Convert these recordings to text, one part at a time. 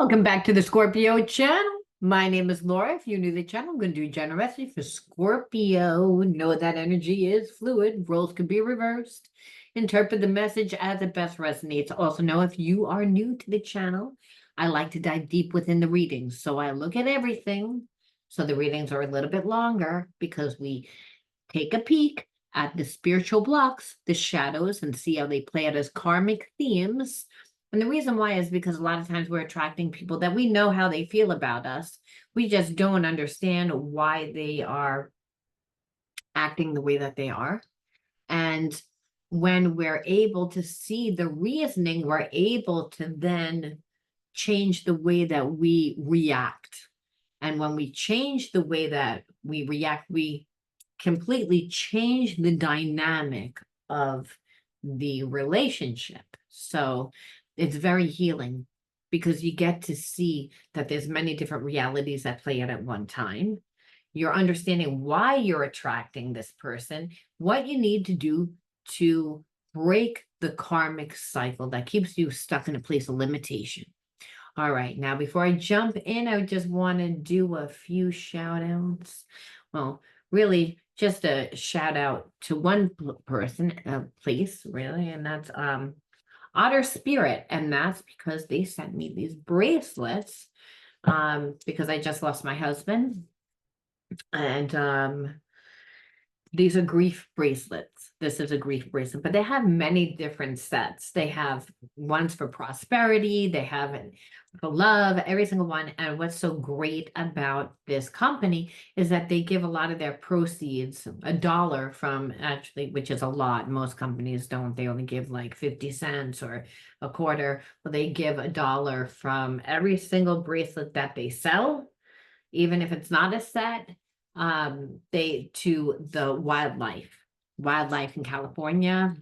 Welcome back to the Scorpio Channel. My name is Laura. If you're new to the channel, I'm going to do generosity for Scorpio. Know that energy is fluid. Roles can be reversed. Interpret the message as it best resonates. Also know if you are new to the channel, I like to dive deep within the readings. So I look at everything. So the readings are a little bit longer because we take a peek at the spiritual blocks, the shadows, and see how they play out as karmic themes. And the reason why is because a lot of times we're attracting people that we know how they feel about us. We just don't understand why they are acting the way that they are. And when we're able to see the reasoning, we're able to then change the way that we react. And when we change the way that we react, we completely change the dynamic of the relationship. So it's very healing because you get to see that there's many different realities that play out at one time. You're understanding why you're attracting this person, what you need to do to break the karmic cycle that keeps you stuck in a place of limitation. All right, now before I jump in, I just want to do a few shout outs. Well, really just a shout out to one person, place, really, and that's Otter Spirit, and that's because they sent me these bracelets because I just lost my husband, and these are grief bracelets. This is a grief bracelet, but they have many different sets. They have ones for prosperity, they have it for love, every single one. And what's so great about this company is that they give a lot of their proceeds, $1 from actually, which is a lot. Most companies don't, they only give like 50 cents or a quarter, but they give $1 from every single bracelet that they sell, even if it's not a set. They to the wildlife in California.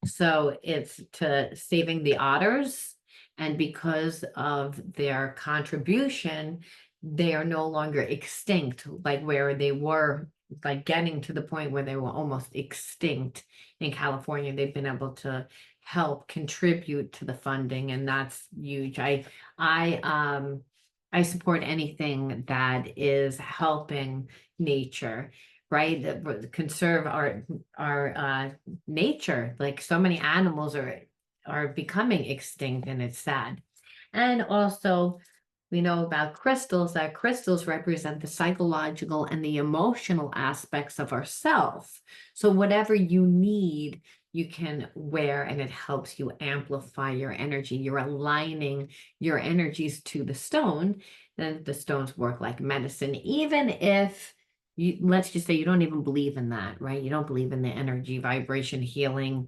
So it's to saving the otters. And because of their contribution, they are no longer extinct, like where they were, like getting to the point where they were almost extinct in California. They've been able to help contribute to the funding, and that's huge. I support anything that is helping nature, right? Conserve our nature. Like so many animals are becoming extinct, and it's sad. And also, we know about crystals, that crystals represent the psychological and the emotional aspects of ourselves. So whatever you need, you can wear, and it helps you amplify your energy. You're aligning your energies to the stone, then the stones work like medicine. Even if you, let's just say you don't even believe in that, right? You don't believe in the energy, vibration, healing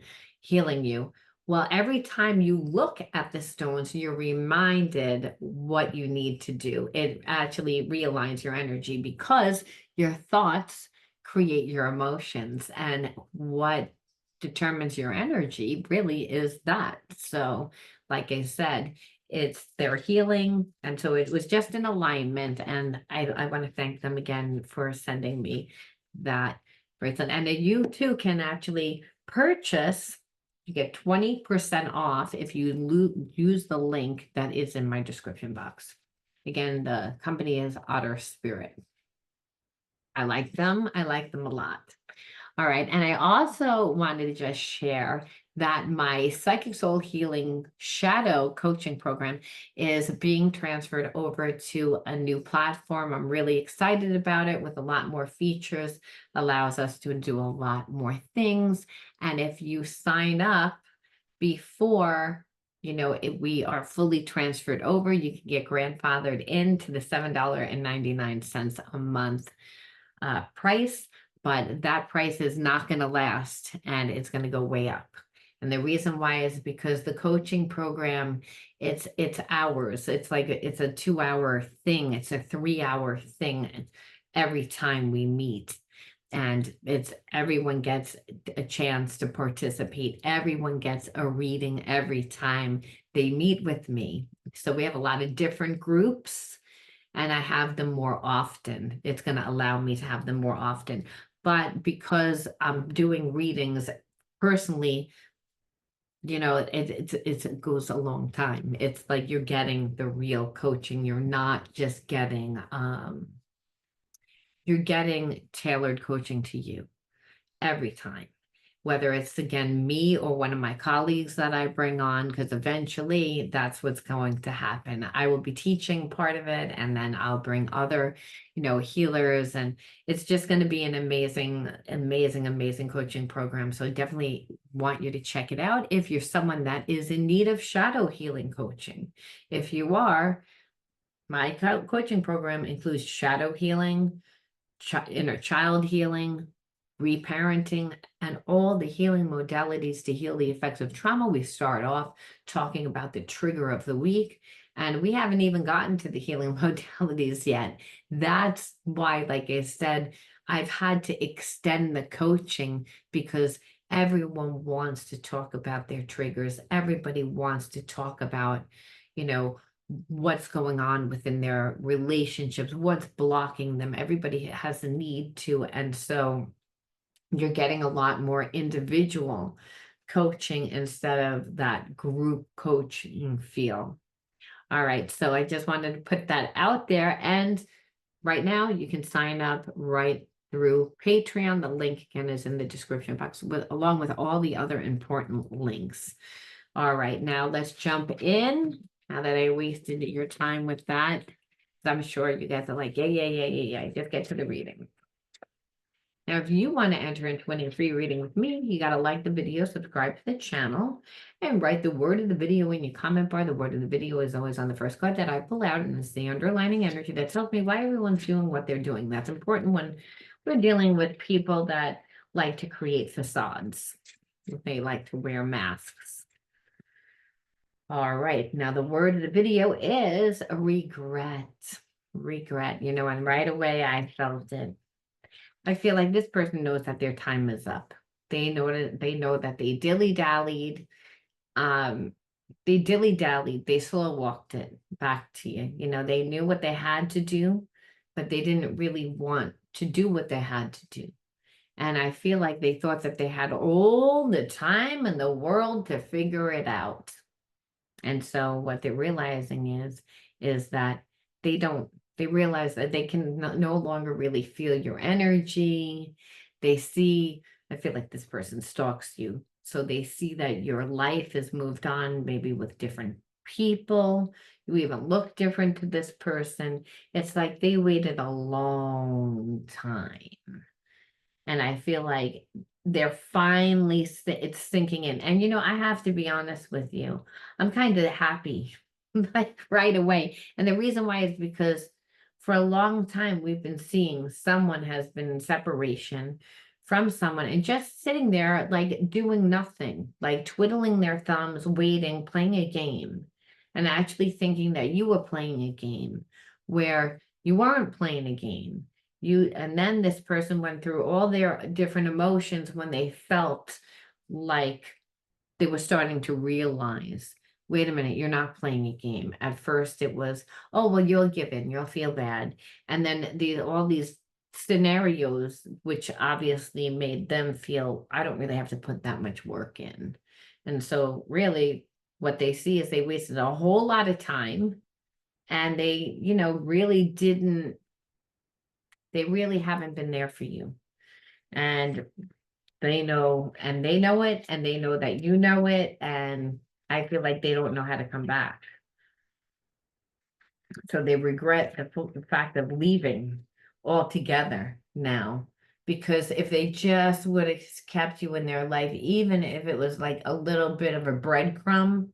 you. Well, every time you look at the stones, you're reminded what you need to do. It actually realigns your energy because your thoughts create your emotions, and what determines your energy really is that. So, like I said, it's their healing. And so it was just an alignment. And I want to thank them again for sending me that bracelet. And then you too can actually purchase. You get 20% off if you use the link that is in my description box. Again, the company is Otter Spirit. I like them. I like them a lot. All right. And I also wanted to just share that my Psychic Soul Healing Shadow coaching program is being transferred over to a new platform. I'm really excited about it, with a lot more features, allows us to do a lot more things. And if you sign up before, we are fully transferred over, you can get grandfathered into the $7.99 a month price. But that price is not going to last, and it's going to go way up. And the reason why is because the coaching program, it's hours. It's like it's a 2-hour thing. It's a 3-hour thing every time we meet. And it's everyone gets a chance to participate. Everyone gets a reading every time they meet with me. So we have a lot of different groups, and I have them more often. It's going to allow me to have them more often. But because I'm doing readings personally it goes a long time. It's like you're getting the real coaching. You're getting tailored coaching to you every time, whether it's again me or one of my colleagues that I bring on, because eventually that's what's going to happen. I will be teaching part of it, and then I'll bring other, healers, and it's just going to be an amazing, amazing, amazing coaching program. So I definitely want you to check it out if you're someone that is in need of shadow healing coaching. If you are, my coaching program includes shadow healing, inner child healing, reparenting, and all the healing modalities to heal the effects of trauma. We start off talking about the trigger of the week, and we haven't even gotten to the healing modalities yet. That's why, like I said, I've had to extend the coaching because everyone wants to talk about their triggers. Everybody wants to talk about, you know, what's going on within their relationships, what's blocking them. Everybody has a need to. And so you're getting a lot more individual coaching instead of that group coaching feel. All right. So I just wanted to put that out there. And right now you can sign up right through Patreon. The link again is in the description box along with all the other important links. All right, now let's jump in. Now that I wasted your time with that, I'm sure you guys are like, yeah. Just get to the reading. Now, if you want to enter into a free reading with me, you got to like the video, subscribe to the channel, and write the word of the video in your comment bar. The word of the video is always on the first card that I pull out, and it's the underlining energy that tells me why everyone's doing what they're doing. That's important when we're dealing with people that like to create facades. They like to wear masks. All right, now the word of the video is regret. Regret, and right away I felt it. I feel like this person knows that their time is up. They know that they dilly-dallied. They slow walked it back to you. They knew what they had to do, but they didn't really want to do what they had to do. And I feel like they thought that they had all the time in the world to figure it out. And so what they're realizing is that they realize that they can no longer really feel your energy. I feel like this person stalks you. So they see that your life has moved on, maybe with different people. You even look different to this person. It's like they waited a long time. And I feel like they're finally, it's sinking in. And, I have to be honest with you, I'm kind of happy like right away. And the reason why is because for a long time, we've been seeing someone has been in separation from someone and just sitting there, like doing nothing, like twiddling their thumbs, waiting, playing a game, and actually thinking that you were playing a game where you weren't playing a game. And then this person went through all their different emotions when they felt like they were starting to realize, wait a minute, you're not playing a game. At first it was, oh, well, you'll give in, you'll feel bad. And then all these scenarios, which obviously made them feel, I don't really have to put that much work in. And so really what they see is they wasted a whole lot of time, and they, they really haven't been there for you. And they know it, and they know that you know it, and I feel like they don't know how to come back. So they regret the fact of leaving altogether now, because if they just would have kept you in their life, even if it was like a little bit of a breadcrumb,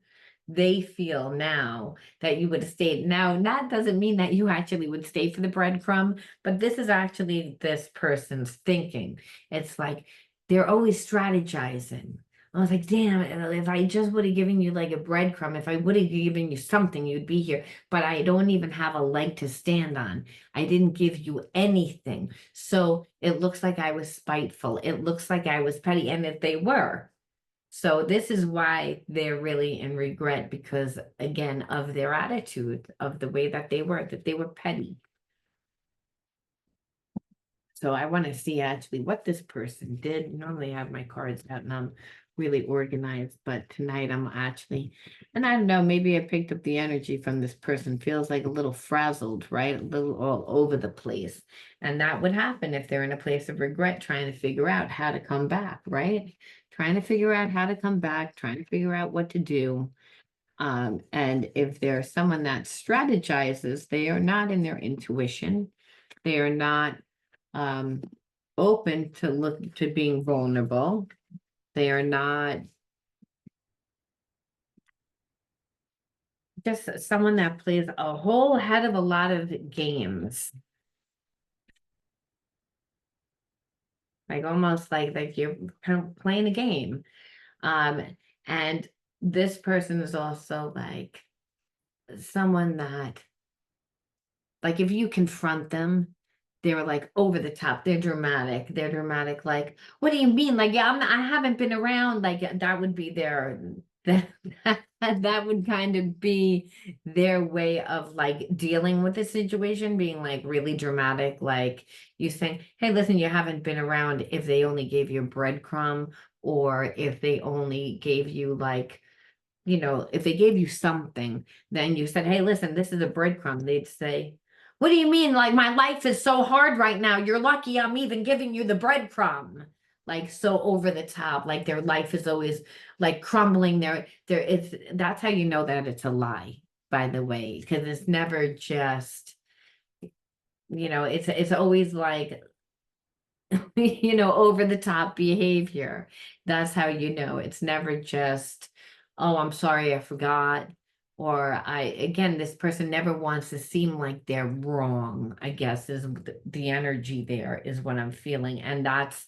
they feel now that you would have stayed. Now, that doesn't mean that you actually would stay for the breadcrumb, but this is actually this person's thinking. It's like they're always strategizing. I was like, damn, if I just would have given you like a breadcrumb, if I would have given you something, you'd be here. But I don't even have a leg to stand on. I didn't give you anything. So it looks like I was spiteful. It looks like I was petty. And if they were. So this is why they're really in regret, because again, of their attitude, of the way that they were petty. So I want to see actually what this person did. Normally I have my cards out and I'm really organized, but tonight I'm actually, and I don't know, maybe I picked up the energy from this person, feels like a little frazzled, right? A little all over the place. And that would happen if they're in a place of regret, trying to figure out how to come back, right? Trying to figure out how to come back, trying to figure out what to do. And if there's someone that strategizes, they are not in their intuition. They are not um, open to look to being vulnerable. They are not just someone that plays a whole head of a lot of games. Like almost like you're kind of playing a game. And this person is also like someone that, like, if you confront them, they're like over the top. They're dramatic. They're dramatic. Like, what do you mean? Like, yeah, I haven't been around. Like, that would be their that that would kind of be their way of like dealing with the situation, being like really dramatic. Like you saying, "Hey, listen, you haven't been around." If they only gave you a breadcrumb, or if they only gave you like, if they gave you something, then you said, "Hey, listen, this is a breadcrumb," they'd say, "What do you mean? Like, my life is so hard right now. You're lucky I'm even giving you the breadcrumb." Like, so over the top, like their life is always like crumbling. That's how you know that it's a lie, by the way, because it's never just, it's always like, over the top behavior. That's how you know. It's never just, "Oh, I'm sorry, I forgot." Or again, this person never wants to seem like they're wrong, I guess is the energy there is what I'm feeling. And that's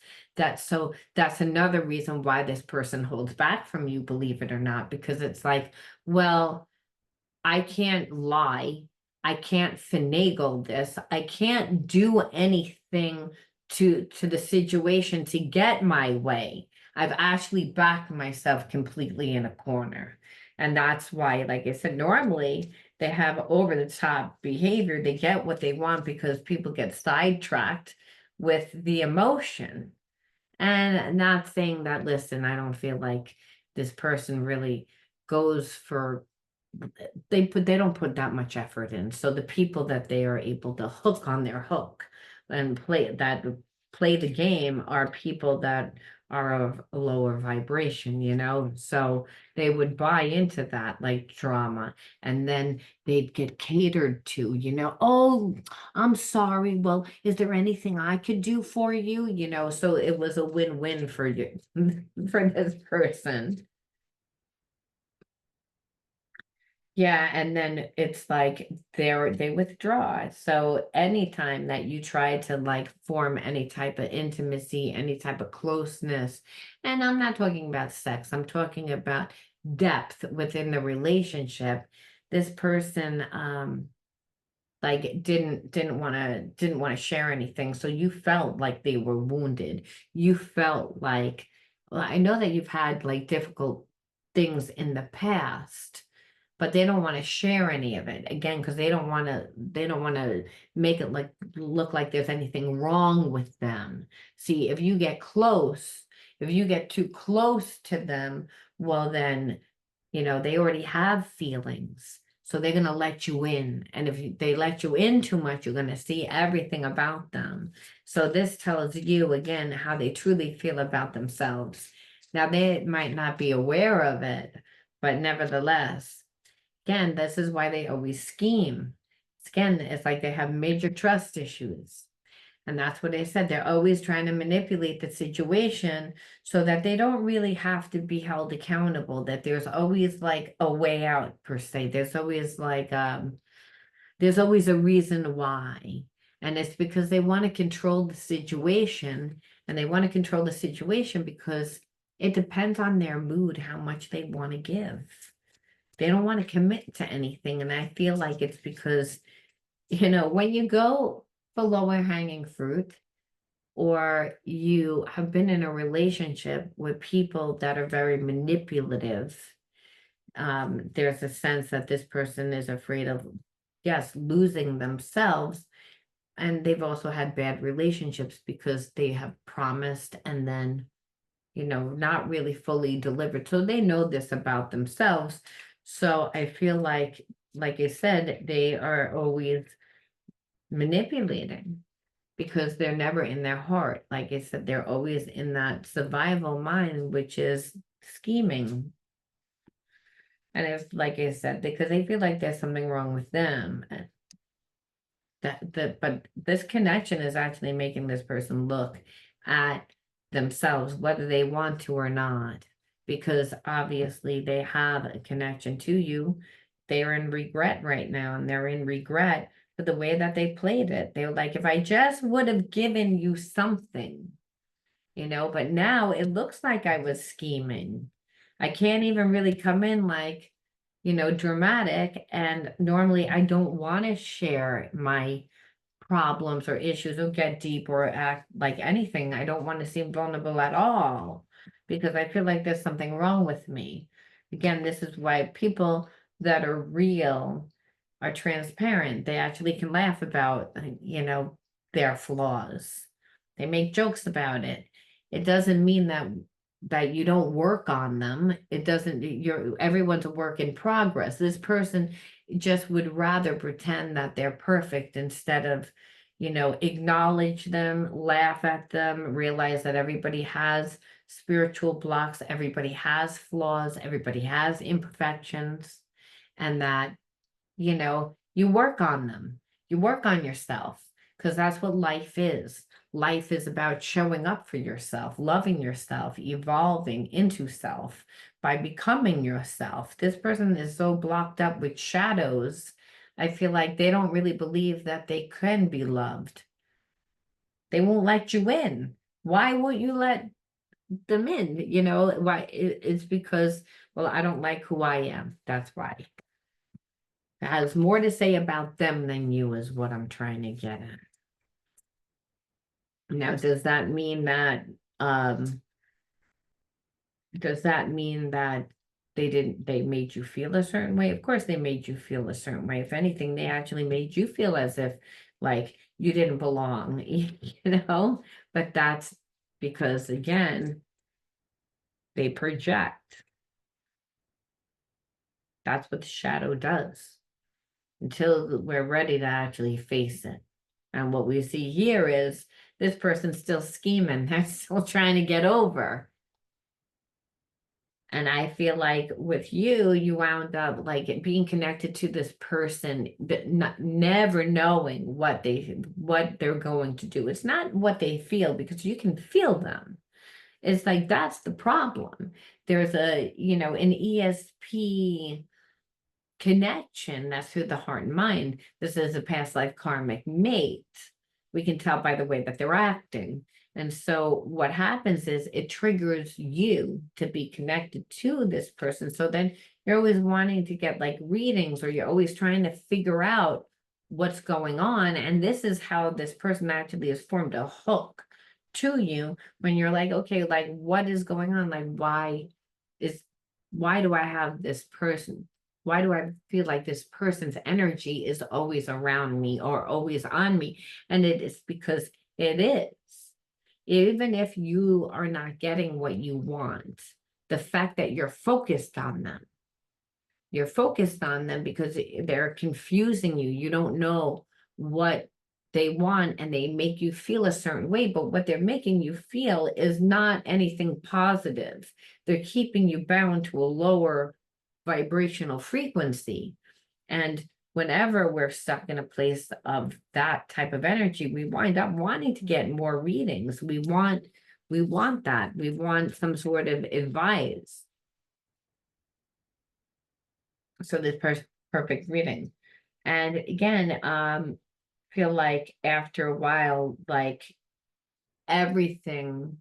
another reason why this person holds back from you, believe it or not, because it's like, well, I can't lie. I can't finagle this. I can't do anything to the situation to get my way. I've actually backed myself completely in a corner. And that's why, like I said, normally they have over the top behavior. They get what they want because people get sidetracked with the emotion. And not saying that, listen, I don't feel like this person really goes for, they don't put that much effort in. So the people that they are able to hook on their hook and play the game are people that are of a lower vibration, so they would buy into that like drama, and then they'd get catered to, "Oh, I'm sorry, well, is there anything I could do for you?" So it was a win-win for you for this person. Yeah, and then it's like they withdraw. So anytime that you try to like form any type of intimacy, any type of closeness, and I'm not talking about sex, I'm talking about depth within the relationship. This person like didn't want to share anything. So you felt like they were wounded. You felt like, well, I know that you've had like difficult things in the past, but they don't want to share any of it again because they don't want to make it like look like there's anything wrong with them. See, if you get too close to them, well then, they already have feelings. So they're going to let you in. And if they let you in too much, you're going to see everything about them. So this tells you again how they truly feel about themselves. Now they might not be aware of it, but nevertheless, again, this is why they always scheme. Again, it's like they have major trust issues. And that's what they said. They're always trying to manipulate the situation so that they don't really have to be held accountable, that there's always like a way out per se. There's always a reason why. And it's because they want to control the situation, and they want to control the situation because it depends on their mood, how much they want to give. They don't want to commit to anything. And I feel like it's because, when you go for lower hanging fruit, or you have been in a relationship with people that are very manipulative, there's a sense that this person is afraid of, yes, losing themselves. And they've also had bad relationships because they have promised and then, not really fully delivered. So they know this about themselves. So I feel like I said, they are always manipulating because they're never in their heart. Like I said, they're always in that survival mind, which is scheming. And it's like I said, because they feel like there's something wrong with them. But this connection is actually making this person look at themselves, whether they want to or not, because obviously they have a connection to you. They're in regret right now, and they're in regret for the way that they played it. They were like, if I just would have given you something, but now it looks like I was scheming. I can't even really come in like, dramatic. And normally I don't want to share my problems or issues or get deep or act like anything. I don't want to seem vulnerable at all because I feel like there's something wrong with me. Again, this is why people that are real are transparent. They actually can laugh about, their flaws. They make jokes about it. It doesn't mean that you don't work on them. It doesn't, everyone's a work in progress. This person just would rather pretend that they're perfect instead of, acknowledge them, laugh at them, realize that everybody has spiritual blocks, everybody has flaws, everybody has imperfections, and that, you work on them, you work on yourself, because that's what life is. Life is about showing up for yourself, loving yourself, evolving into self by becoming yourself. This person is so blocked up with shadows. I feel like they don't really believe that they can be loved. They won't let you in. Why won't you let them in? Why? It's because, well, I don't like who I am. That's why. It has more to say about them than you, is what I'm trying to get at. Now, does that mean that they made you feel a certain way? Of course they made you feel a certain way. If anything, they actually made you feel as if like you didn't belong, but that's because, again, they project. That's what the shadow does until we're ready to actually face it. And what we see here is this person's still scheming. They're still trying to get over. And I feel like with you wound up like being connected to this person, but never knowing what they're going to do. It's not what they feel, because you can feel them. It's like, that's the problem. There's an ESP connection that's through the heart and mind. This is a past life karmic mate. We can tell by the way that they're acting. And so what happens is it triggers you to be connected to this person. So then you're always wanting to get like readings, or you're always trying to figure out what's going on. And this is how this person actually has formed a hook to you, when you're like, okay, like what is going on? Like, why do I have this person? Why do I feel like this person's energy is always around me or always on me? And it is because it is. Even if you are not getting what you want, the fact that you're focused on them because they're confusing you. You don't know what they want, and they make you feel a certain way, but what they're making you feel is not anything positive. They're keeping you bound to a lower vibrational frequency. And whenever we're stuck in a place of that type of energy, we wind up wanting to get more readings. We want that. We want some sort of advice. So this perfect reading. And again, feel like after a while, like everything,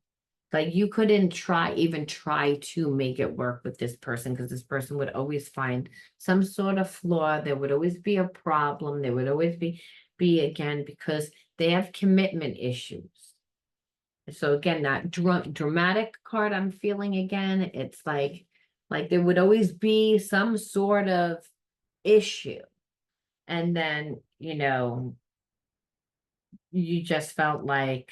like you couldn't even try to make it work with this person, because this person would always find some sort of flaw. There would always be a problem. There would always be again, because they have commitment issues. So again, that dramatic card I'm feeling again, it's like there would always be some sort of issue. And then, you just felt like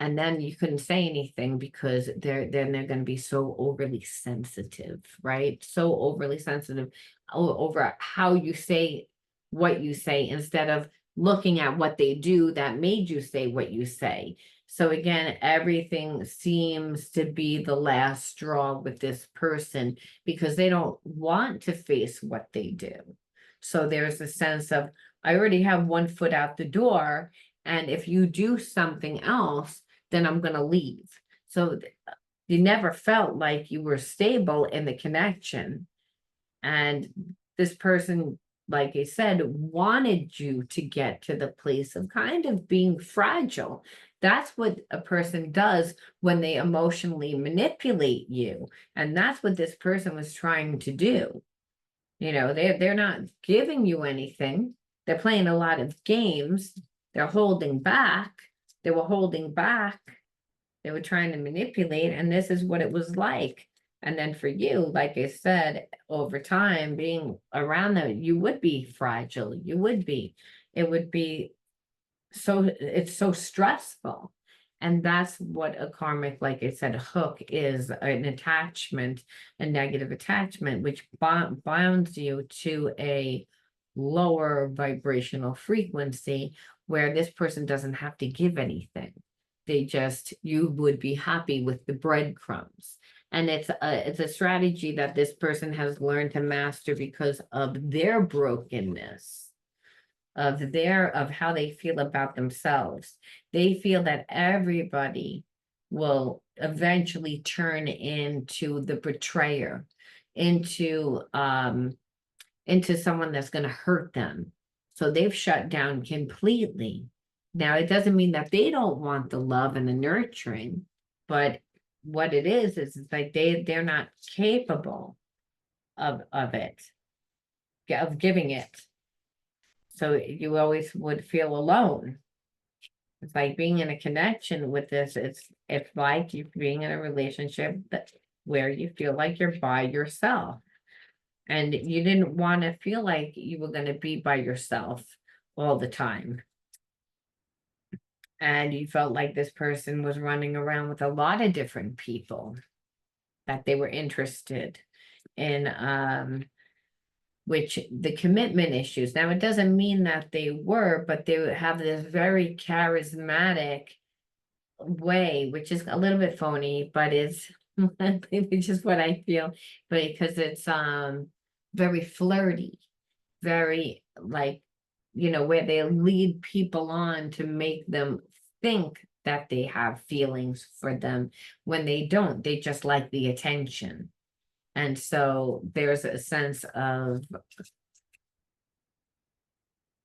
And then you couldn't say anything because they're going to be so overly sensitive, right? So overly sensitive over how you say what you say instead of looking at what they do that made you say what you say. So again, everything seems to be the last straw with this person because they don't want to face what they do. So there's a sense of, I already have one foot out the door, and if you do something else, then I'm going to leave. So you never felt like you were stable in the connection. And this person, like I said, wanted you to get to the place of kind of being fragile. That's what a person does when they emotionally manipulate you. And that's what this person was trying to do. You know, they're not giving you anything. They're playing a lot of games. They're holding back. They were holding back. They were trying to manipulate, and this is what it was like. And then for you, like I said, over time, being around them, you would be fragile. You would be. It would be so, it's so stressful. And that's what a karmic, like I said, hook is, an attachment, a negative attachment, which bounds you to a lower vibrational frequency where this person doesn't have to give anything. They just, you would be happy with the breadcrumbs. And it's a strategy that this person has learned to master because of their brokenness, of how they feel about themselves. They feel that everybody will eventually turn into the betrayer, into someone that's going to hurt them. So they've shut down completely. Now, it doesn't mean that they don't want the love and the nurturing, but what it is it's like they're not capable of it, of giving it. So you always would feel alone. It's like being in a connection with this. It's like you being in a relationship where you feel like you're by yourself. And you didn't want to feel like you were going to be by yourself all the time. And you felt like this person was running around with a lot of different people that they were interested in, which the commitment issues. Now, it doesn't mean that they were, but they have this very charismatic way, which is a little bit phony, but it's it's just what I feel, but because it's very flirty, very like, where they lead people on to make them think that they have feelings for them when they don't. They just like the attention. And so there's a sense of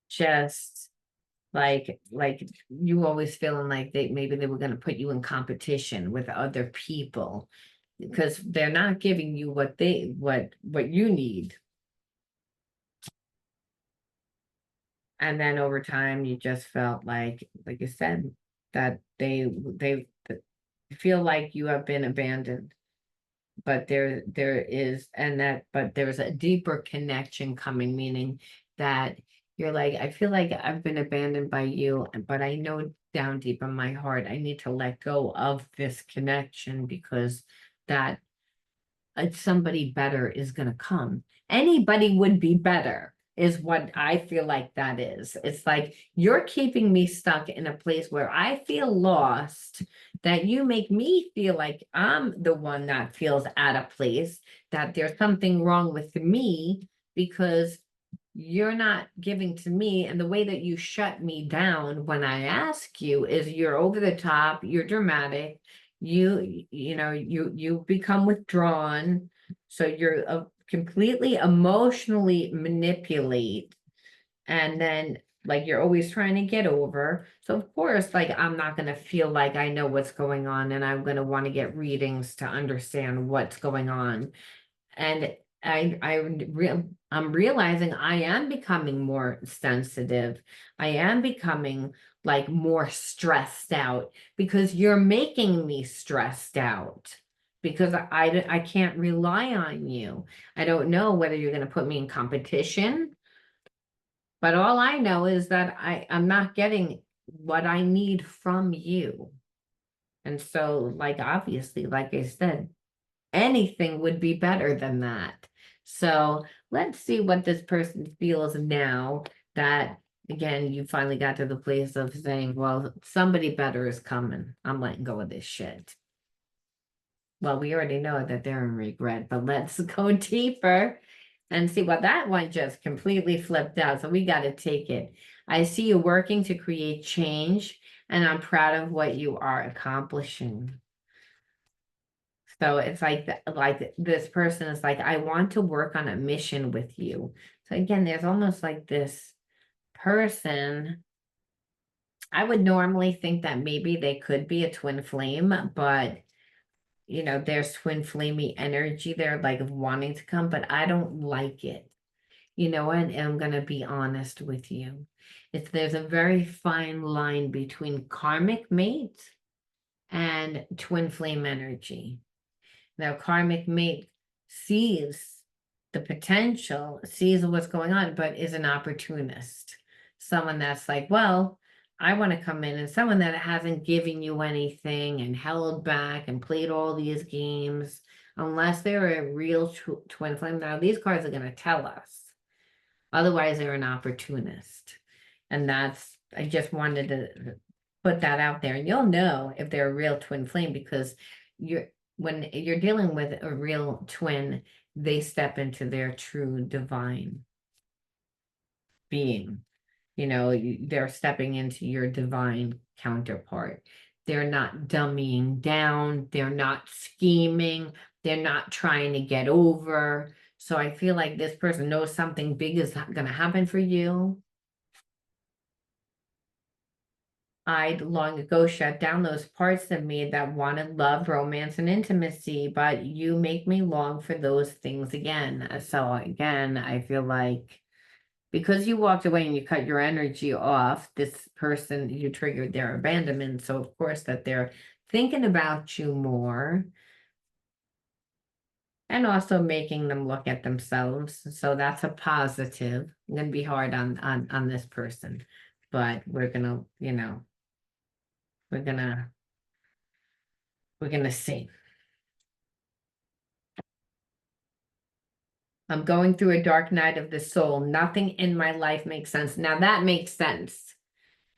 just like you always feeling like maybe they were going to put you in competition with other people because they're not giving you what you need. And then over time you just felt like I said, that they feel like you have been abandoned. But there is, but there's a deeper connection coming, meaning that you're like, I feel like I've been abandoned by you, but I know down deep in my heart, I need to let go of this connection because that somebody better is going to come. Anybody would be better is what I feel like that is. It's like you're keeping me stuck in a place where I feel lost, that you make me feel like I'm the one that feels out of place, that there's something wrong with me because you're not giving to me. And the way that you shut me down when I ask you is you're over the top, you're dramatic, you become withdrawn, so you're completely emotionally manipulate, and then like you're always trying to get over. So of course, like I'm not going to feel like I know what's going on, and I'm going to want to get readings to understand what's going on. And I'm realizing I am becoming more sensitive. I am becoming like more stressed out because you're making me stressed out because I can't rely on you. I don't know whether you're going to put me in competition, but all I know is that I'm not getting what I need from you. And so, like, obviously, like I said, anything would be better than that. So let's see what this person feels now that, again, you finally got to the place of saying, well, somebody better is coming. I'm letting go of this shit. Well, we already know that they're in regret, but let's go deeper and see what that one just completely flipped out. So we got to take it. I see you working to create change, and I'm proud of what you are accomplishing. So it's like this person is like, I want to work on a mission with you. So again, there's almost like this person. I would normally think that maybe they could be a twin flame, but there's twin flamey energy there, like of wanting to come, but I don't like it. And I'm gonna be honest with you. There's a very fine line between karmic mate and twin flame energy. Now, karmic mate sees the potential, sees what's going on, but is an opportunist. Someone that's like, well, I want to come in, and someone that hasn't given you anything and held back and played all these games, unless they're a real twin flame. Now, these cards are going to tell us. Otherwise, they're an opportunist. And I just wanted to put that out there. And you'll know if they're a real twin flame because when you're dealing with a real twin, they step into their true divine being. They're stepping into your divine counterpart. They're not dummying down. They're not scheming. They're not trying to get over. So I feel like this person knows something big is going to happen for you. I'd long ago shut down those parts of me that wanted love, romance, and intimacy, but you make me long for those things again. So again, I feel like because you walked away and you cut your energy off, this person, you triggered their abandonment. So of course that they're thinking about you more and also making them look at themselves. So that's a positive. I'm gonna be hard on this person, but we're gonna, we're gonna see. I'm going through a dark night of the soul. Nothing in my life makes sense. Now that makes sense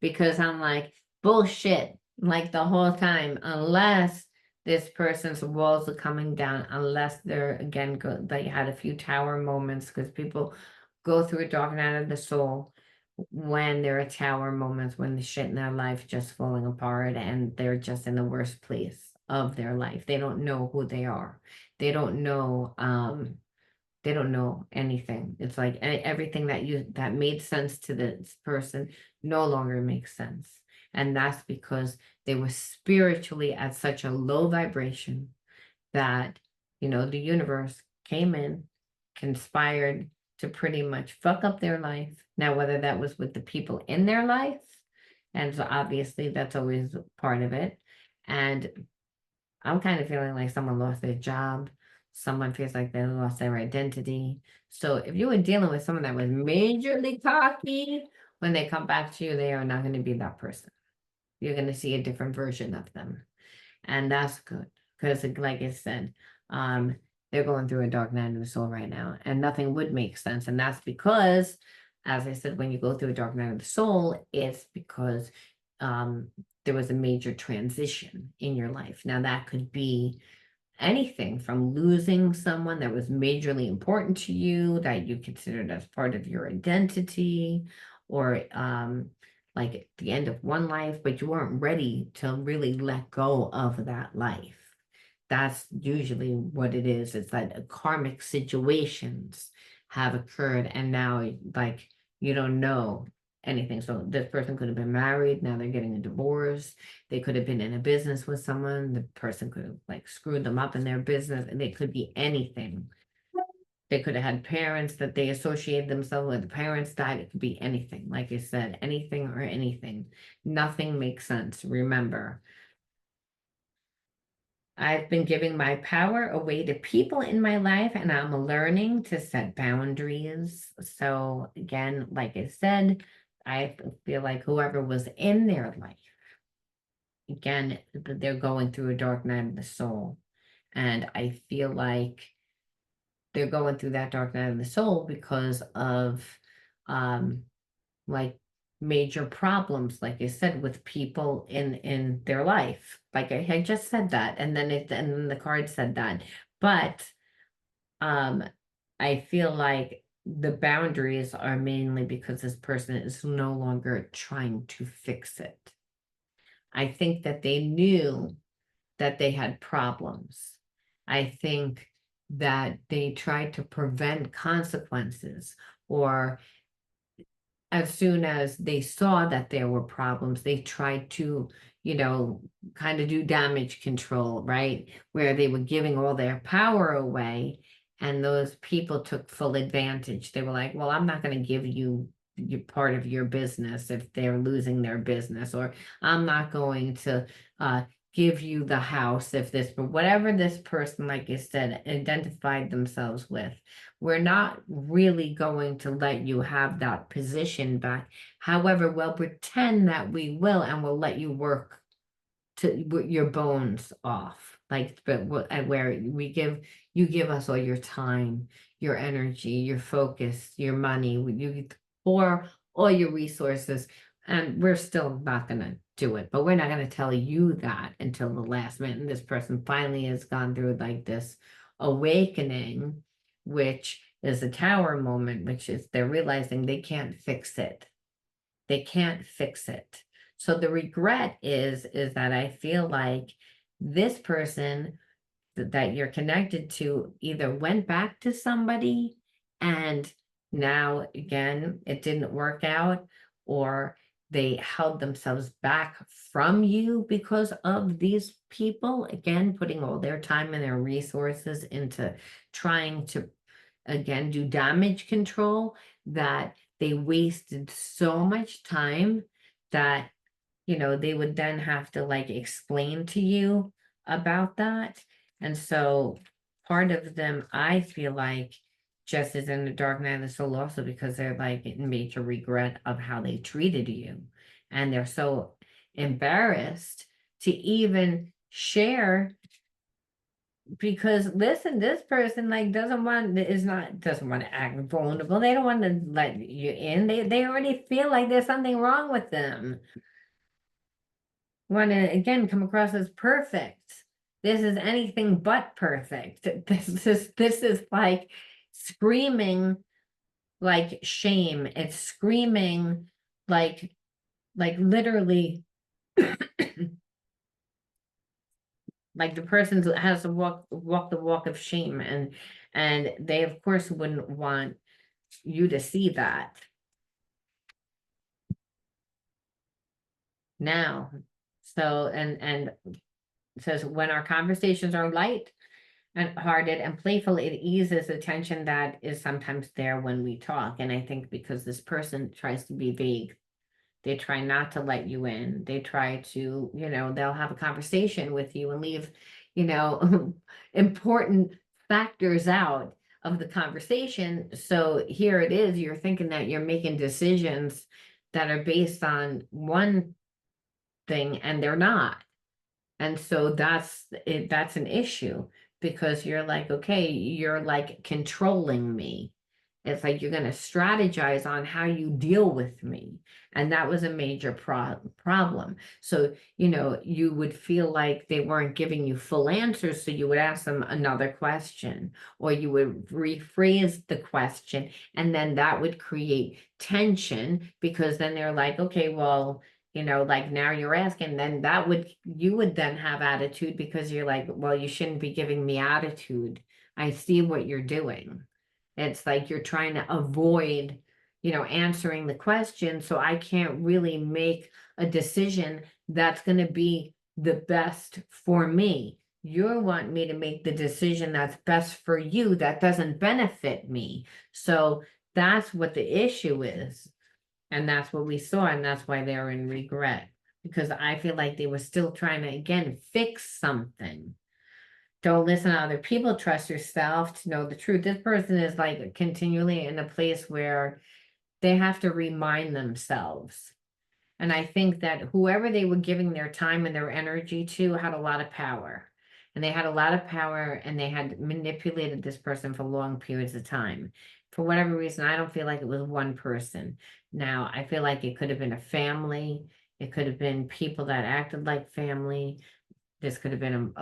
because I'm like, bullshit, like the whole time, unless this person's walls are coming down, unless they're, again, they had a few tower moments because people go through a dark night of the soul when there are tower moments, when the shit in their life just falling apart and they're just in the worst place of their life. They don't know who they are. They don't know, they don't know anything. It's like everything that made sense to this person no longer makes sense. And that's because they were spiritually at such a low vibration that, the universe came in, conspired to pretty much fuck up their life. Now, whether that was with the people in their life, and so obviously that's always part of it. And I'm kind of feeling like someone lost their job. Someone feels like they lost their identity. So if you were dealing with someone that was majorly cocky, when they come back to you, they are not going to be that person. You're going to see a different version of them. And that's good. Because like I said, they're going through a dark night of the soul right now. And nothing would make sense. And that's because, as I said, when you go through a dark night of the soul, it's because there was a major transition in your life. Now that could be anything from losing someone that was majorly important to you, that you considered as part of your identity, or like at the end of one life, but you weren't ready to really let go of that life. That's usually what it is. It's like karmic situations have occurred, and now like you don't know anything. So this person could have been married, now they're getting a divorce. They could have been in a business with someone, the person could have like screwed them up in their business, and it could be anything. They could have had parents that they associated themselves with. The parents died. It could be anything. Like I said, anything or anything. Nothing makes sense. Remember, I've been giving my power away to people in my life, and I'm learning to set boundaries. So again, like I said, I feel like whoever was in their life again, they're going through a dark night of the soul. And I feel like they're going through that dark night of the soul because of um like major problems, like I said, with people in their life. Like I had just said that, and then the card said that. But um I feel like the boundaries are mainly because this person is no longer trying to fix it. I think that they knew that they had problems. I think that they tried to prevent consequences, or as soon as they saw that there were problems, they tried to, kind of do damage control, right? Where they were giving all their power away, and those people took full advantage. They were like, well, I'm not going to give you part of your business if they're losing their business, or I'm not going to uh, give you the house if this, but whatever this person, like you said, identified themselves with, we're not really going to let you have that position back. However, we'll pretend that we will, and we'll let you work to your bones off. Like, but and where you give us all your time, your energy, your focus, your money, you pour all your resources, and we're still not going to do it. But we're not going to tell you that until the last minute. And this person finally has gone through like this awakening, which is a tower moment, which is they're realizing they can't fix it. They can't fix it. So the regret is that I feel like this person that you're connected to either went back to somebody and now again it didn't work out, or they held themselves back from you because of these people, again putting all their time and their resources into trying to again do damage control, that they wasted so much time that they would then have to like explain to you about that. And so part of them, I feel like, just is in the dark night of the soul also because they're like in major regret of how they treated you. And they're so embarrassed to even share, because listen, this person like doesn't want to act vulnerable. They don't want to let you in. They already feel like there's something wrong with them. Want to again come across as perfect. This is anything but perfect. This is like screaming like shame. It's screaming like literally like the person has to walk the walk of shame, and they of course wouldn't want you to see that. Now, so and it says when our conversations are light and hearted and playful, it eases the tension that is sometimes there when we talk. And I think because this person tries to be vague, they try not to let you in. They try to, they'll have a conversation with you and leave, important factors out of the conversation. So here it is, you're thinking that you're making decisions that are based on one thing and they're not. And so that's it, that's an issue, because you're like, okay, you're like controlling me. It's like you're going to strategize on how you deal with me. And that was a major problem. So, you would feel like they weren't giving you full answers. So you would ask them another question, or you would rephrase the question. And then that would create tension, because then they're like, okay, well, like now you're asking, then you would then have attitude, because you're like, well, you shouldn't be giving me attitude. I see what you're doing. It's like you're trying to avoid, answering the question. So I can't really make a decision that's going to be the best for me. You want me to make the decision that's best for you, that doesn't benefit me. So that's what the issue is. And that's what we saw, and that's why they're in regret. Because I feel like they were still trying to, again, fix something. Don't listen to other people, trust yourself to know the truth. This person is like continually in a place where they have to remind themselves And I think that whoever they were giving their time and their energy to had a lot of power. And they had a lot of power and they had manipulated this person for long periods of time. For whatever reason, I don't feel like it was one person. Now, I feel like it could have been a family. It could have been people that acted like family. This could have been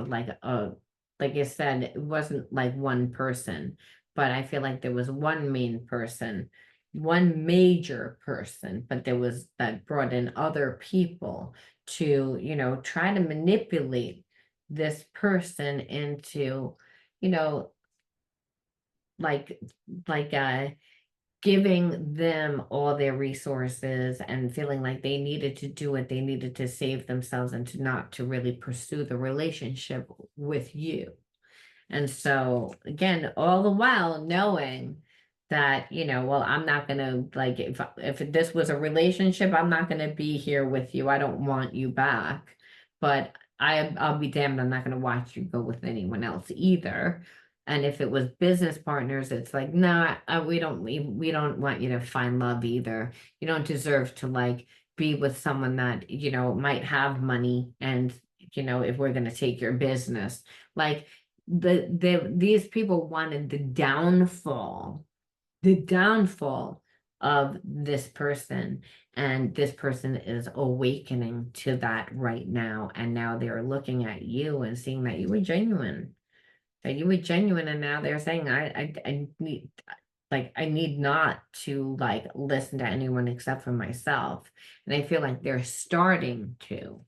like I said, it wasn't like one person, but I feel like there was one main person, one major person, but there was that brought in other people to, try to manipulate this person into, you know, like, like giving them all their resources and feeling like they needed to do it, they needed to save themselves and to not to really pursue the relationship with you. And so again, all the while knowing that, well, I'm not gonna like if this was a relationship, I'm not gonna be here with you. I don't want you back. But I'll be damned, I'm not gonna watch you go with anyone else either. And if it was business partners, it's like, no, we don't want you to find love either. You don't deserve to like be with someone that, might have money and, if we're gonna take your business. Like these people wanted the downfall of this person, and this person is awakening to that right now, and now they're looking at you and seeing that you were genuine, and now they're saying I need, like, I need not to like listen to anyone except for myself. And I feel like they're starting to,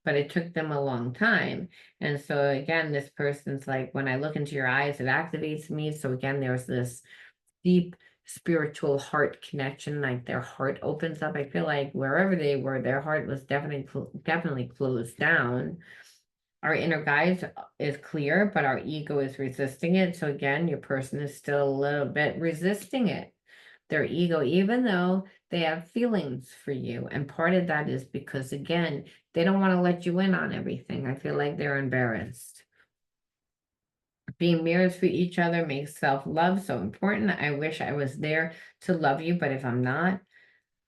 but it took them a long time. And so again, this person's like, when I look into your eyes, it activates me. So again, there's this deep spiritual heart connection, like their heart opens up. I feel like wherever they were, their heart was definitely closed down. Our inner guide is clear, but our ego is resisting it. So again, your person is still a little bit resisting it, their ego, even though they have feelings for you. And part of that is because, again, they don't want to let you in on everything. I feel like they're embarrassed. Being mirrors for each other makes self-love so important. I wish I was there to love you, but if I'm not,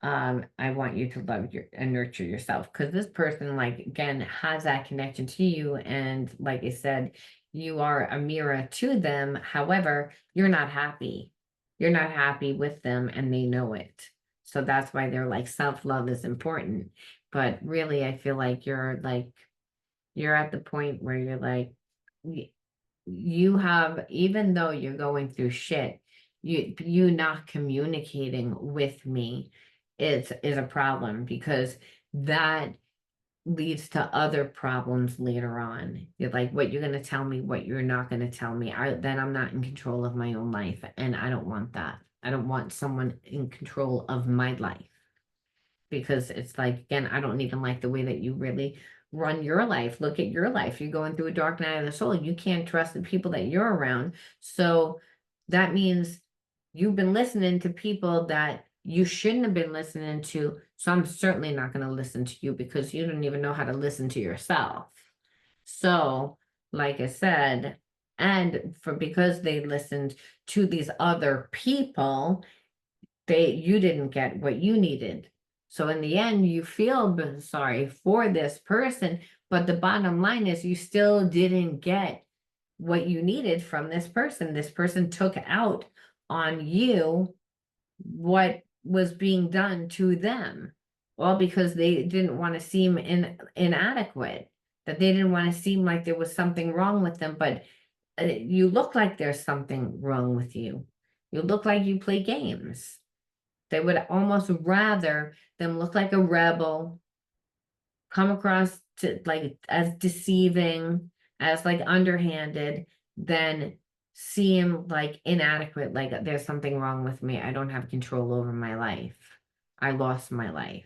I want you to love and nurture yourself, because this person, like, again, has that connection to you. And like I said, you are a mirror to them. However, you're not happy. You're not happy with them and they know it. So that's why they're like, self-love is important. But really, I feel like you're at the point where you're like, you have, even though you're going through shit, you not communicating with me is a problem, because that leads to other problems later on. You're like, what you're going to tell me, what you're not going to tell me. Then I'm not in control of my own life, and I don't want that. I don't want someone in control of my life, because it's like, again, I don't even like the way that you really run your life. Look at your life. You're going through a dark night of the soul. You can't trust the people that you're around. So that means you've been listening to people that you shouldn't have been listening to. So I'm certainly not going to listen to you, because you don't even know how to listen to yourself. So, like I said, and because they listened to these other people, you didn't get what you needed. So in the end, you feel sorry for this person, but the bottom line is you still didn't get what you needed from this person. This person took out on you what was being done to them. Well, because they didn't want to seem inadequate, that they didn't want to seem like there was something wrong with them, but you look like there's something wrong with you. You look like you play games. They would almost rather them look like a rebel, come across to like as deceiving, as like underhanded, than seem like inadequate, like there's something wrong with me. I don't have control over my life. I lost my life.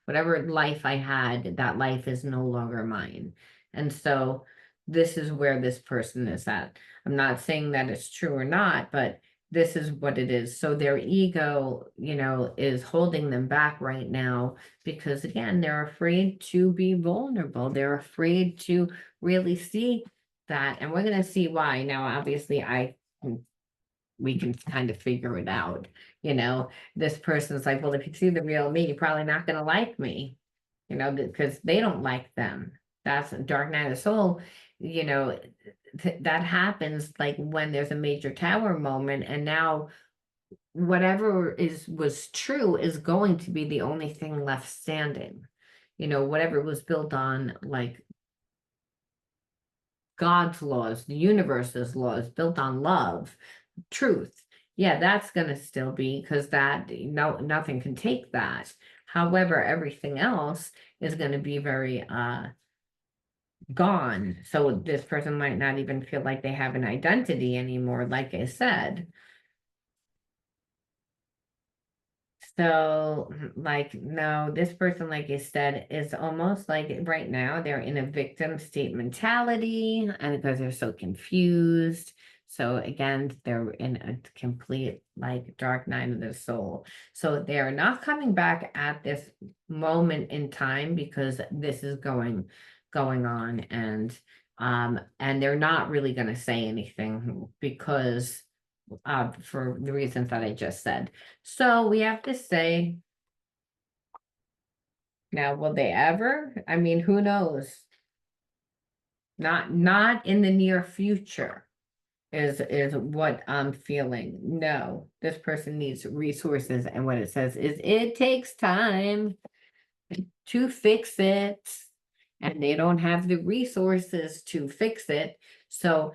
Whatever life I had, that life is no longer mine. And so this is where this person is at. I'm not saying that it's true or not, but this is what it is. So their ego, is holding them back right now, because again, they're afraid to be vulnerable. They're afraid to really see that. And we're going to see why. Now, obviously, I can we can kind of figure it out. You know, this person's like, well, if you see the real me, you're probably not going to like me, you know, because they don't like them. That's a dark night of the soul. You know, that happens like when there's a major tower moment, and now whatever was true is going to be the only thing left standing. You know, whatever was built on like God's laws, the universe's laws, built on love, truth. Yeah, that's gonna still be, because that nothing can take that. However, everything else is gonna be very gone. So this person might not even feel like they have an identity anymore, like I said. So, like, no, this person, like I said, is almost like right now they're in a victim state mentality, and because they're so confused. So again, they're in a complete like dark night of the soul. So they're not coming back at this moment in time because this is going on, and they're not really going to say anything because for the reasons that I just said. So we have to say, now, will they ever? I mean, who knows? Not in the near future is what I'm feeling. No, this person needs resources, and what it says is it takes time to fix it, and they don't have the resources to fix it. So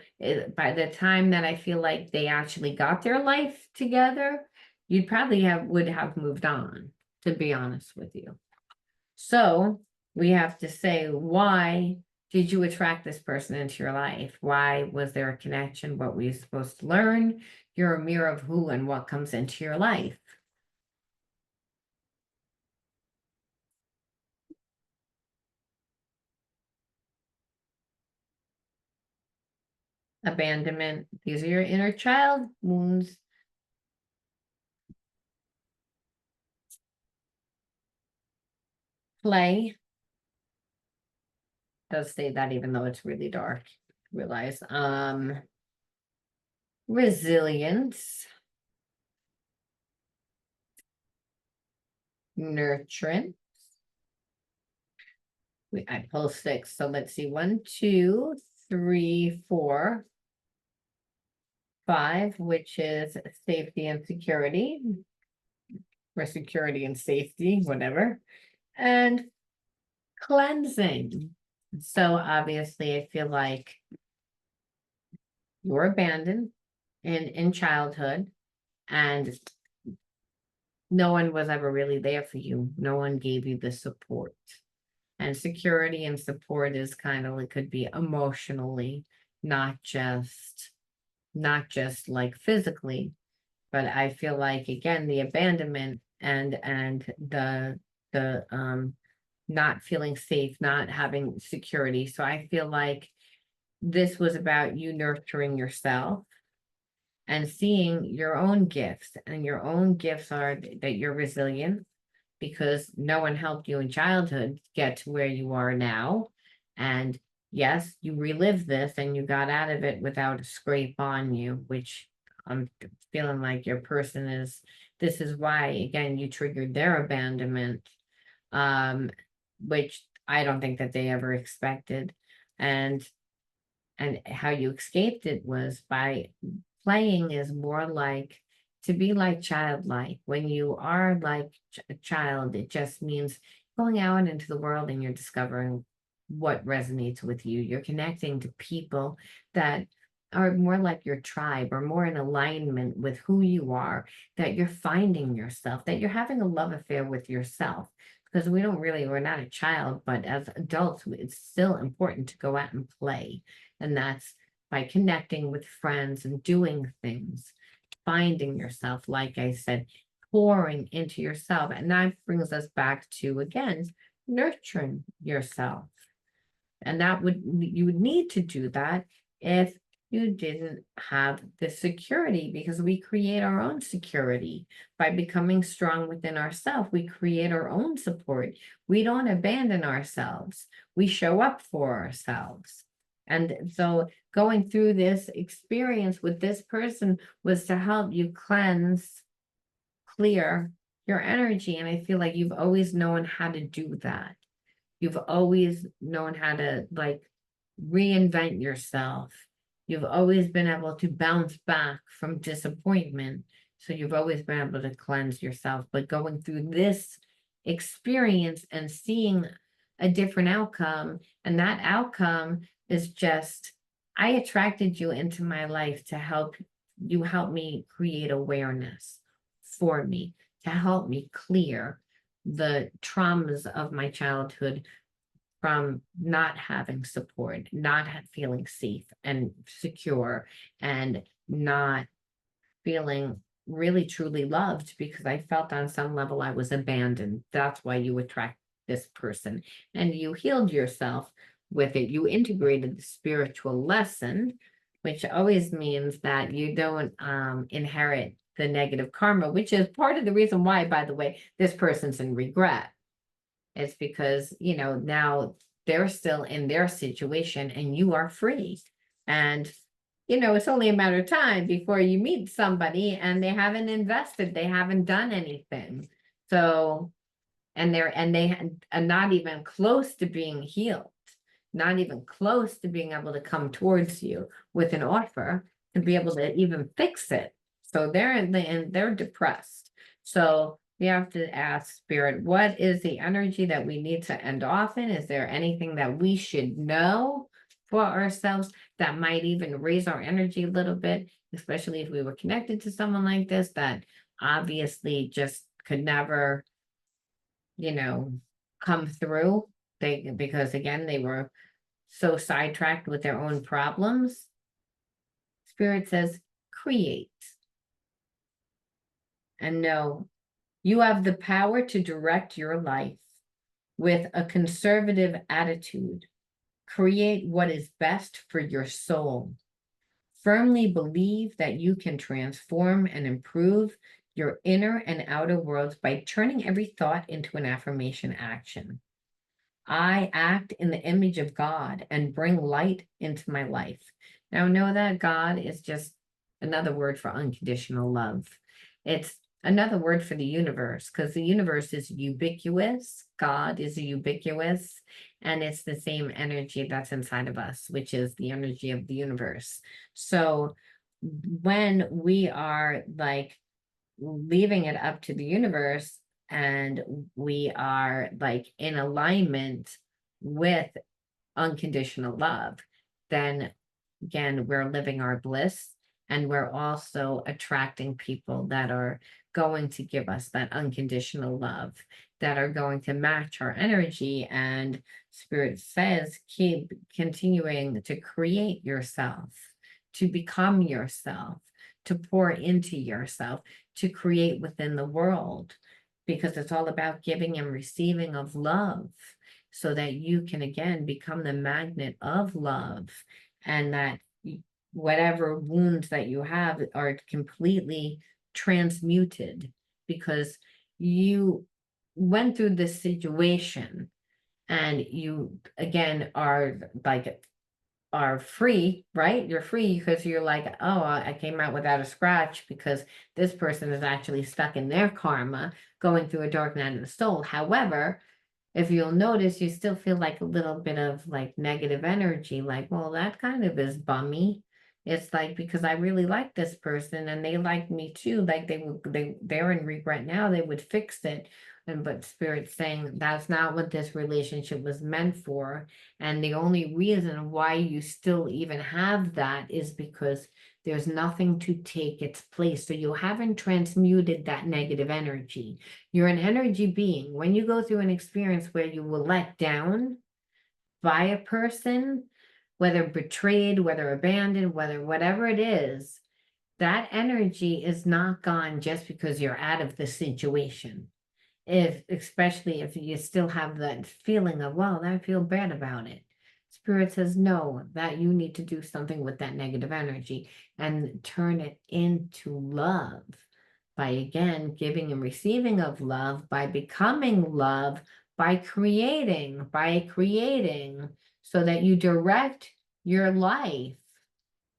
by the time that I feel like they actually got their life together, you'd probably would have moved on, to be honest with you. So we have to say, why did you attract this person into your life? Why was there a connection? What were you supposed to learn? You're a mirror of who and what comes into your life. Abandonment. These are your inner child wounds. Play. Does say that even though it's really dark. Realize. Resilience. Nurturance. I pull 6. So let's see. 1, 2, 3, 4, 5, which is safety and security, or security and safety, whatever, and cleansing. So obviously, I feel like you're abandoned in childhood, and no one was ever really there for you. No one gave you the support. And security and support is kind of, it could be emotionally, not just like physically. But I feel like, again, the abandonment and the not feeling safe, not having security. So I feel like this was about you nurturing yourself and seeing your own gifts, and your own gifts are that you're resilient, because no one helped you in childhood get to where you are now. And yes, you relived this and you got out of it without a scrape on you, which I'm feeling like your person is, this is why, again, you triggered their abandonment, um, which I don't think that they ever expected. And how you escaped it was by playing, is more like to be like childlike. When you are like a child, it just means going out into the world and you're discovering what resonates with you. You're connecting to people that are more like your tribe, or more in alignment with who you are, that you're finding yourself, that you're having a love affair with yourself. Because we're not a child, but as adults, it's still important to go out and play. And that's by connecting with friends and doing things, finding yourself, like I said, pouring into yourself. And that brings us back to, again, nurturing yourself. And you would need to do that if you didn't have the security, because we create our own security by becoming strong within ourselves. We create our own support. We don't abandon ourselves. We show up for ourselves. And so going through this experience with this person was to help you cleanse, clear your energy. And I feel like you've always known how to do that. You've always known how to like reinvent yourself. You've always been able to bounce back from disappointment. So you've always been able to cleanse yourself. But going through this experience and seeing a different outcome, and that outcome is just, I attracted you into my life to help me create awareness for me, to help me clear the traumas of my childhood from not having support, not feeling safe and secure, and not feeling really truly loved, because I felt on some level I was abandoned. That's why you attract this person. And you healed yourself with it. You integrated the spiritual lesson, which always means that you don't inherit the negative karma, which is part of the reason why, by the way, this person's in regret. It's because, now they're still in their situation and you are free. And, it's only a matter of time before you meet somebody and they haven't invested, they haven't done anything. So, they are not even close to being healed, not even close to being able to come towards you with an offer to be able to even fix it. So they're depressed. So we have to ask Spirit, what is the energy that we need to end off in? Is there anything that we should know for ourselves that might even raise our energy a little bit, especially if we were connected to someone like this that obviously just could never, come through? Because again, they were so sidetracked with their own problems. Spirit says, create. And know you have the power to direct your life with a conservative attitude. Create what is best for your soul. Firmly believe that you can transform and improve your inner and outer worlds by turning every thought into an affirmation action. I act in the image of God and bring light into my life. Now, know that God is just another word for unconditional love. It's another word for the universe, because the universe is ubiquitous. God is ubiquitous, and it's the same energy that's inside of us, which is the energy of the universe. So when we are like leaving it up to the universe and we are like in alignment with unconditional love, then again, we're living our bliss, and we're also attracting people that are going to give us that unconditional love, that are going to match our energy. And Spirit says, keep continuing to create yourself, to become yourself, to pour into yourself, to create within the world, because it's all about giving and receiving of love, so that you can again become the magnet of love, and that whatever wounds that you have are completely transmuted, because you went through this situation and you again are free, right? You're free because you're like, oh, I came out without a scratch, because this person is actually stuck in their karma, going through a dark night of the soul. However, if you'll notice, you still feel like a little bit of like negative energy, like, well, that kind of is bummy. It's like, because I really like this person and they like me too, like they're in regret now, they would fix it. But Spirit's saying that's not what this relationship was meant for. And the only reason why you still even have that is because there's nothing to take its place. So you haven't transmuted that negative energy. You're an energy being. When you go through an experience where you were let down by a person, whether betrayed, whether abandoned, whether whatever it is, that energy is not gone just because you're out of the situation. Especially if you still have that feeling of, well, I feel bad about it. Spirit says, no, that you need to do something with that negative energy and turn it into love by, again, giving and receiving of love, by becoming love, by creating, so that you direct your life,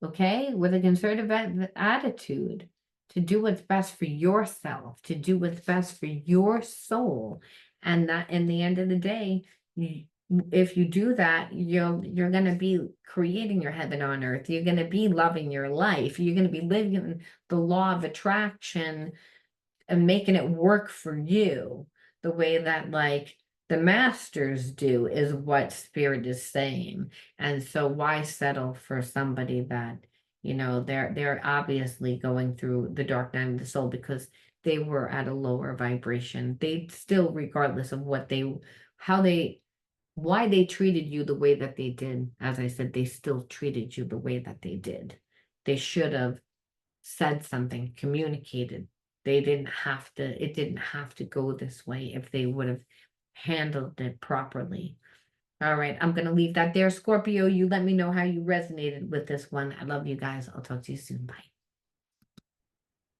okay, with a conservative attitude, to do what's best for yourself, to do what's best for your soul. And that in the end of the day, if you do that, you're going to be creating your heaven on earth. You're going to be loving your life. You're going to be living the law of attraction and making it work for you the way that like the masters do, is what spirit is saying. And so why settle for somebody that, they're obviously going through the dark night of the soul because they were at a lower vibration. They still, regardless of why they treated you the way that they did, as I said, they still treated you the way that they did. They should have said something, communicated. It didn't have to go this way if they would have handled it properly. All right, I'm going to leave that there. Scorpio, you let me know how you resonated with this one. I love you guys. I'll talk to you soon. Bye.